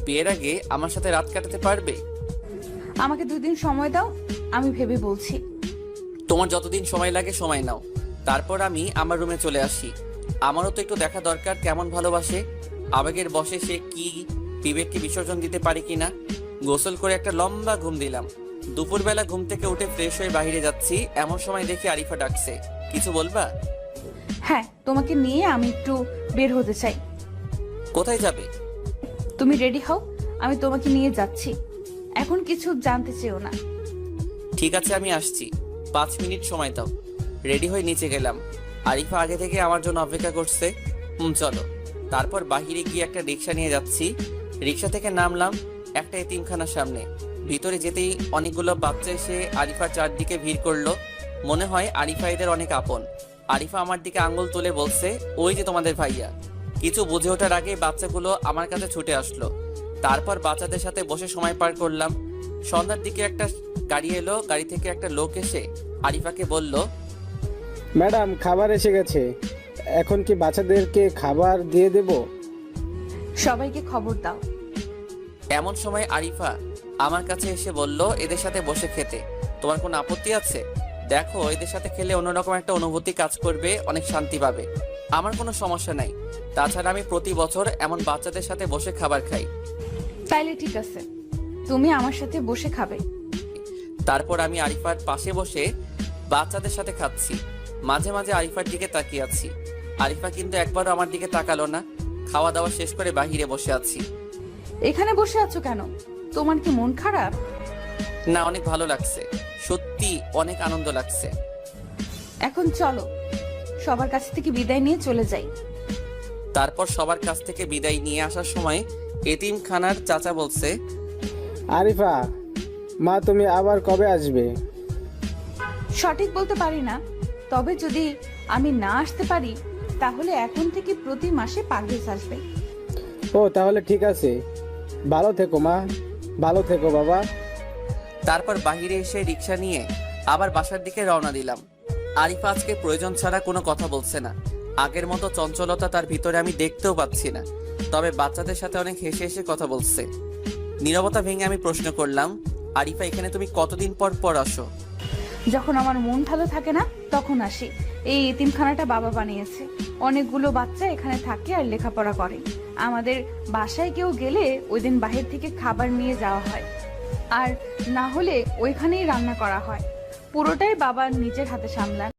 বিয়ের আগে আমার সাথে রাত কাটাতে পারবে? আমাকে 2 দিন সময় দাও, আমি ভেবে বলছি। তোমার যতদিন সময় লাগে সময় নাও, তারপর আমি আমার রুমে চলে আসি। আমারও তো একটু দেখা দরকার কেমন ভালোবাসে। আবেগের বশে সে কি বিবেককে বিসর্জন দিতে পারে কিনা। গোসল করে একটা লম্বা ঘুম দিলাম। দুপুরবেলা ঘুম থেকে উঠে ফ্রেশ হয়ে বাইরে যাচ্ছি, এমন সময় দেখি আরিফা ডাকছে। কিছু বলবা? হ্যাঁ, তোমাকে নিয়ে আমি একটু বের হতে চাই। কোথায় যাবে? তুমি রেডি হও, আমি তোমাকে নিয়ে যাচ্ছি। এখন কিছু জানতে চেও না। ঠিক আছে, আমি আসছি। 5 মিনিট সময় দাও। রেডি হয়ে নিচে গেলাম। আরিফা আগে থেকে আমার জন্য অপেক্ষা করছে। চলো। তারপর বাহিরে গিয়ে একটা রিক্সা নিয়ে যাচ্ছি। রিক্সা থেকে নামলাম একটা এতিমখানার সামনে। ভিতরে যেতেই অনেকগুলো বাচ্চা এসে আরিফার চারদিকে ভিড় করলো। মনে হয় আরিফা এদের অনেক আপন। আরিফা আমার দিকে আঙ্গুল তুলে বলছে, ওই যে তোমাদের ভাইয়া। কিছু বুঝে ওঠার আগে বাচ্চাগুলো আমার কাছে ছুটে আসলো। তারপর বাচ্চাদের সাথে বসে সময় পার করলাম। সন্ধ্যার দিকে একটা গাড়ি এলো। গাড়ি থেকে একটা লোক এসে আরিফাকে বলল, ম্যাডাম, খাবার এসে গেছে। এখন কি বাচ্চাদেরকে খাবার দিয়ে দেব? সবাইকে খবর দাও। এমন সময় আরিফা আমার কাছে এসে বলল, এদের সাথে বসে খেতে তোমার কোনো আপত্তি আছে? দেখো, এদের সাথে খেলে অন্যরকম একটা অনুভূতি কাজ করবে, অনেক শান্তি পাবে। আমার কোনো সমস্যা নাই। তাছাড়া আমি প্রতি বছর এমন বাচ্চাদের সাথে বসে খাবার খাই। তাইলে ঠিক আছে, তুমি আমার সাথে বসে খাবে। তারপর আমি আরিফার পাশে বসে বাচ্চাদের সাথে খাচ্ছি। মাঝে মাঝে আরিফার দিকে তাকিয়ে আছি। আরিফা কিন্তু একবারও আমার দিকে তাকালো না। খাওয়া দাওয়া শেষ করে বাহিরে বসে আছি। এখানে বসে আছো কেন? তোমার কি মন খারাপ? না, অনেক ভালো লাগছে। সত্যি অনেক আনন্দ লাগছে। এখন চলো, সবার কাছ থেকে বিদায় নিয়ে চলে যাই। তারপর সবার কাছ থেকে বিদায় নিয়ে আসার সময় এতিমখানার চাচা বলছে, আরিফা মা, তুমি আবার কবে আসবে? সঠিক বলতে পারি না, তবে যদি আমি না আসতে পারি তাহলে এখন থেকে প্রতি মাসে পাগড়ি আসবে। ও, তাহলে ঠিক আছে। ভালো থেকো মা, ভালো থেকো বাবা। তারপর বাহিরে এসে রিক্সা নিয়ে আবার বাসার দিকে রওনা দিলাম। আরিফা আজকে প্রয়োজন ছাড়া কোনো কথা বলছে না। আগের মতো চঞ্চলতা তার ভিতরে আমি দেখতেও পাচ্ছি না। তবে বাচ্চাদের সাথে অনেক হেসে হেসে কথা বলছে। নীরবতা ভেঙে আমি প্রশ্ন করলাম, আরিফা, এখানে তুমি কতদিন পর পর আসো? যখন আমার মন ভালো থাকে না তখন আসি। এই এতিমখানাটা বাবা বানিয়েছে। অনেকগুলো বাচ্চা এখানে থাকে আর লেখাপড়া করে। আমাদের বাসায় কেউ গেলে ওই দিন বাহির থেকে খাবার নিয়ে যাওয়া হয়, আর না হলে ওইখানেই রান্না করা হয়। পুরোটাই বাবা নিজের হাতে সামলান।